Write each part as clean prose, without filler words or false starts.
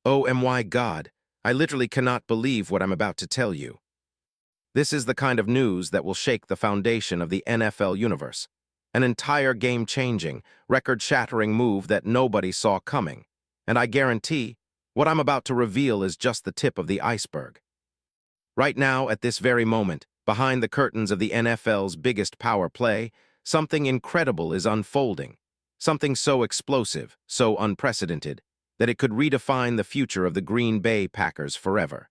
Oh my God, I literally cannot believe what I'm about to tell you. This is the kind of news that will shake the foundation of the NFL universe. An entire game-changing, record-shattering move that nobody saw coming. And I guarantee, what I'm about to reveal is just the tip of the iceberg. Right now, at this very moment, behind the curtains of the NFL's biggest power play, something incredible is unfolding. Something so explosive, so unprecedented, that it could redefine the future of the Green Bay Packers forever.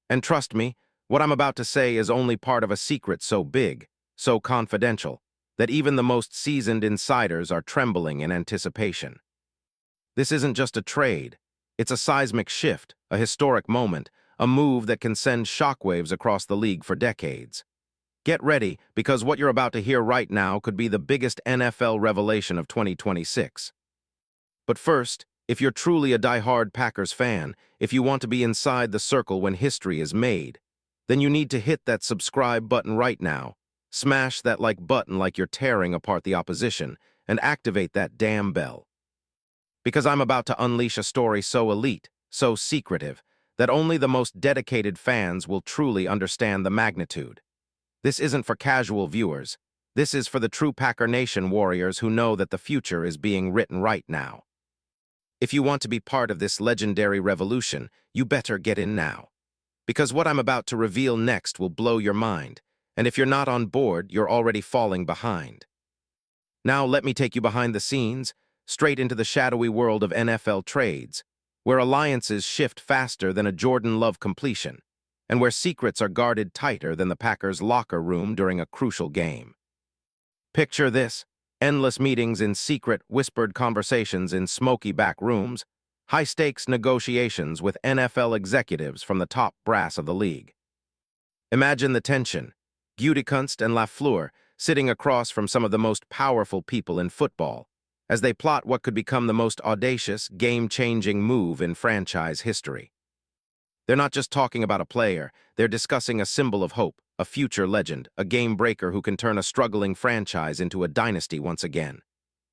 And trust me, what I'm about to say is only part of a secret so big, so confidential, that even the most seasoned insiders are trembling in anticipation. This isn't just a trade. It's a seismic shift, a historic moment, a move that can send shockwaves across the league for decades. Get ready, because what you're about to hear right now could be the biggest NFL revelation of 2026. But first, if you're truly a die-hard Packers fan, if you want to be inside the circle when history is made, then you need to hit that subscribe button right now, smash that like button like you're tearing apart the opposition, and activate that damn bell. Because I'm about to unleash a story so elite, so secretive, that only the most dedicated fans will truly understand the magnitude. This isn't for casual viewers. This is for the true Packer Nation warriors who know that the future is being written right now. If you want to be part of this legendary revolution, you better get in now. Because what I'm about to reveal next will blow your mind, and if you're not on board, you're already falling behind. Now let me take you behind the scenes, straight into the shadowy world of NFL trades, where alliances shift faster than a Jordan Love completion, and where secrets are guarded tighter than the Packers' locker room during a crucial game. Picture this: endless meetings in secret, whispered conversations in smoky back rooms, high-stakes negotiations with NFL executives from the top brass of the league. Imagine the tension: Gutekunst and Lafleur sitting across from some of the most powerful people in football, as they plot what could become the most audacious, game-changing move in franchise history. They're not just talking about a player, they're discussing a symbol of hope, a future legend, a game-breaker who can turn a struggling franchise into a dynasty once again.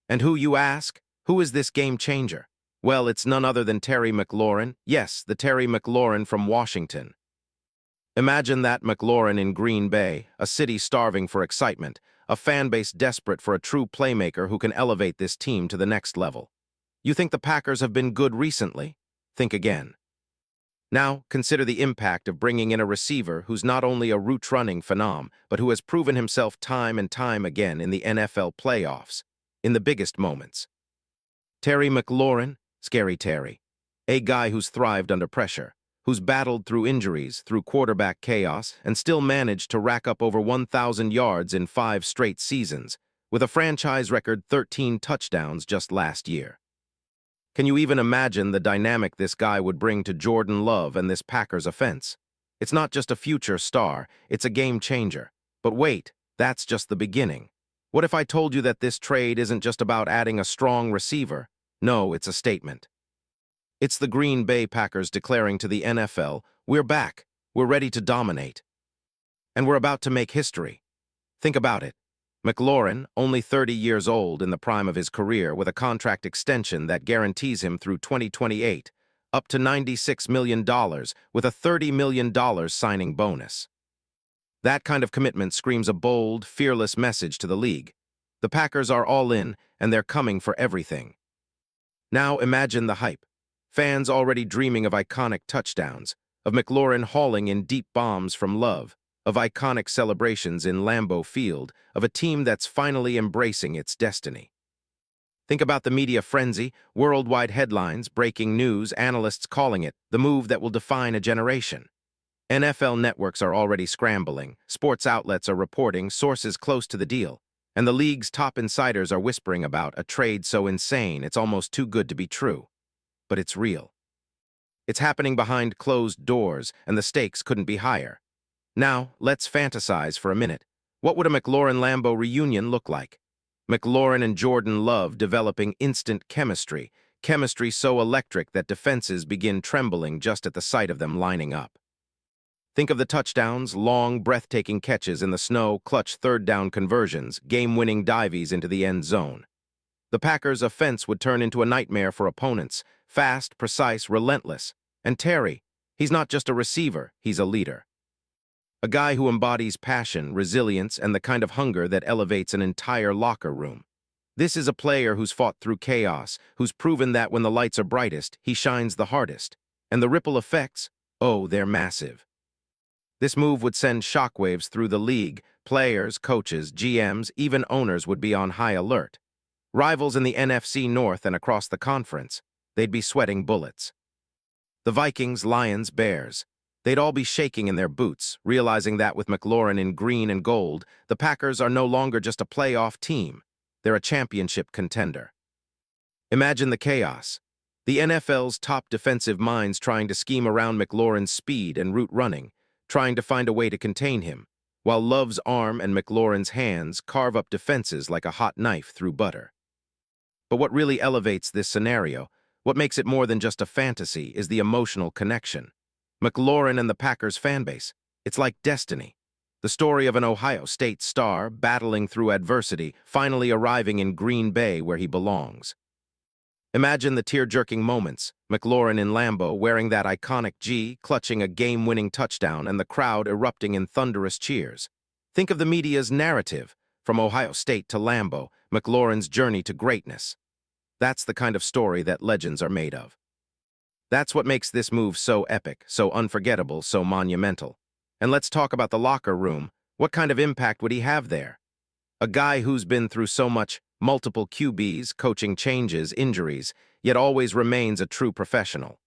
And who, you ask? Who is this game-changer? Well, it's none other than Terry McLaurin. Yes, the Terry McLaurin from Washington. Imagine that McLaurin in Green Bay, a city starving for excitement, a fan base desperate for a true playmaker who can elevate this team to the next level. You think the Packers have been good recently? Think again. Now, consider the impact of bringing in a receiver who's not only a route-running phenom, but who has proven himself time and time again in the NFL playoffs, in the biggest moments. Terry McLaurin, Scary Terry, a guy who's thrived under pressure, who's battled through injuries, through quarterback chaos, and still managed to rack up over 1,000 yards in 5 straight seasons, with a franchise record 13 touchdowns just last year. Can you even imagine the dynamic this guy would bring to Jordan Love and this Packers offense? It's not just a future star, it's a game changer. But wait, that's just the beginning. What if I told you that this trade isn't just about adding a strong receiver? No, it's a statement. It's the Green Bay Packers declaring to the NFL, we're back, we're ready to dominate. And we're about to make history. Think about it. McLaurin, only 30 years old in the prime of his career with a contract extension that guarantees him through 2028, up to $96 million with a $30 million signing bonus. That kind of commitment screams a bold, fearless message to the league. The Packers are all in, and they're coming for everything. Now imagine the hype. Fans already dreaming of iconic touchdowns, of McLaurin hauling in deep bombs from Love, of iconic celebrations in Lambeau Field, of a team that's finally embracing its destiny. Think about the media frenzy, worldwide headlines, breaking news, analysts calling it the move that will define a generation. NFL networks are already scrambling, sports outlets are reporting, sources close to the deal, and the league's top insiders are whispering about a trade so insane it's almost too good to be true. But it's real. It's happening behind closed doors, and the stakes couldn't be higher. Now, let's fantasize for a minute. What would a McLaurin-Lambeau reunion look like? McLaurin and Jordan Love developing instant chemistry, chemistry so electric that defenses begin trembling just at the sight of them lining up. Think of the touchdowns, long, breathtaking catches in the snow, clutch third-down conversions, game-winning dives into the end zone. The Packers' offense would turn into a nightmare for opponents, Fast, precise, relentless. And Terry, he's not just a receiver, he's a leader. A guy who embodies passion, resilience, and the kind of hunger that elevates an entire locker room. This is a player who's fought through chaos, who's proven that when the lights are brightest, he shines the hardest. And the ripple effects, oh, they're massive. This move would send shockwaves through the league. Players, coaches, GMs, even owners would be on high alert. Rivals in the NFC North and across the conference, they'd be sweating bullets. The Vikings, Lions, Bears, they'd all be shaking in their boots, realizing that with McLaurin in green and gold, the Packers are no longer just a playoff team. They're a championship contender. Imagine the chaos. The NFL's top defensive minds trying to scheme around McLaurin's speed and route running, trying to find a way to contain him, while Love's arm and McLaurin's hands carve up defenses like a hot knife through butter. But what really elevates this scenario, what makes it more than just a fantasy, is the emotional connection. McLaurin and the Packers fanbase, it's like destiny. The story of an Ohio State star battling through adversity, finally arriving in Green Bay where he belongs. Imagine the tear-jerking moments, McLaurin in Lambeau wearing that iconic G, clutching a game-winning touchdown, and the crowd erupting in thunderous cheers. Think of the media's narrative, from Ohio State to Lambeau, McLaurin's journey to greatness. That's the kind of story that legends are made of. That's what makes this move so epic, so unforgettable, so monumental. And let's talk about the locker room. What kind of impact would he have there? A guy who's been through so much, multiple QBs, coaching changes, injuries, yet always remains a true professional.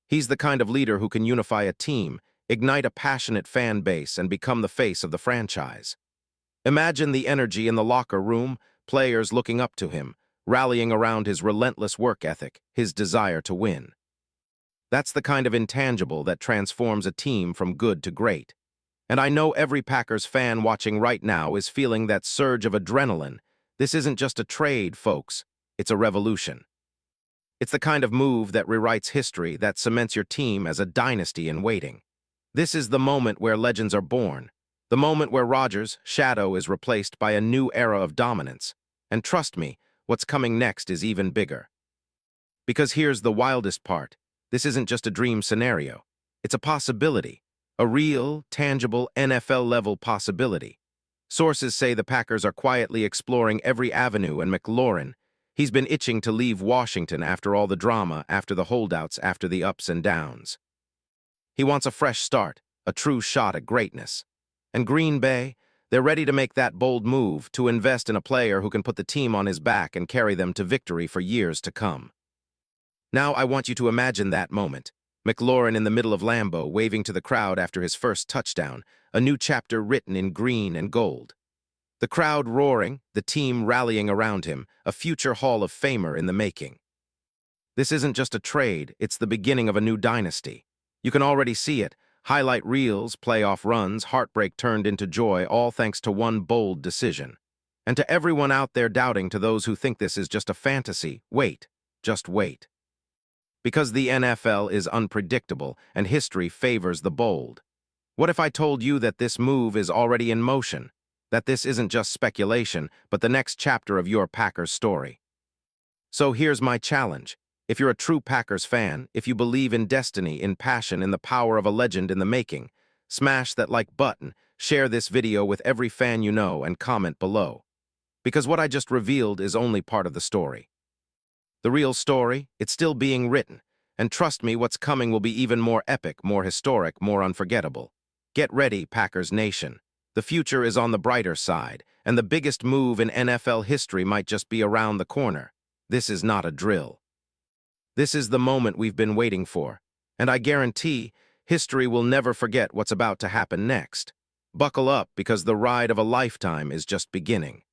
He's the kind of leader who can unify a team, ignite a passionate fan base, and become the face of the franchise. Imagine the energy in the locker room, players looking up to him, rallying around his relentless work ethic, his desire to win. That's the kind of intangible that transforms a team from good to great. And I know every Packers fan watching right now is feeling that surge of adrenaline. This isn't just a trade, folks. It's a revolution. It's the kind of move that rewrites history, that cements your team as a dynasty in waiting. This is the moment where legends are born. The moment where Rodgers' shadow is replaced by a new era of dominance. And trust me, what's coming next is even bigger. Because here's the wildest part. This isn't just a dream scenario. It's a possibility. A real, tangible, NFL-level possibility. Sources say the Packers are quietly exploring every avenue, and McLaurin, he's been itching to leave Washington after all the drama, after the holdouts, after the ups and downs. He wants a fresh start, a true shot at greatness. And Green Bay, they're ready to make that bold move, to invest in a player who can put the team on his back and carry them to victory for years to come. Now I want you to imagine that moment. McLaurin in the middle of Lambeau, waving to the crowd after his first touchdown, a new chapter written in green and gold. The crowd roaring, the team rallying around him, a future Hall of Famer in the making. This isn't just a trade, it's the beginning of a new dynasty. You can already see it. Highlight reels, playoff runs, heartbreak turned into joy, all thanks to one bold decision. And to everyone out there doubting, to those who think this is just a fantasy, wait, just wait. Because the NFL is unpredictable and history favors the bold. What if I told you that this move is already in motion? That this isn't just speculation, but the next chapter of your Packers story? So here's my challenge. If you're a true Packers fan, if you believe in destiny, in passion, in the power of a legend in the making, smash that like button, share this video with every fan you know, and comment below. Because what I just revealed is only part of the story. The real story, it's still being written. And trust me, what's coming will be even more epic, more historic, more unforgettable. Get ready, Packers Nation. The future is on the brighter side, and the biggest move in NFL history might just be around the corner. This is not a drill. This is the moment we've been waiting for. And I guarantee, history will never forget what's about to happen next. Buckle up, because the ride of a lifetime is just beginning.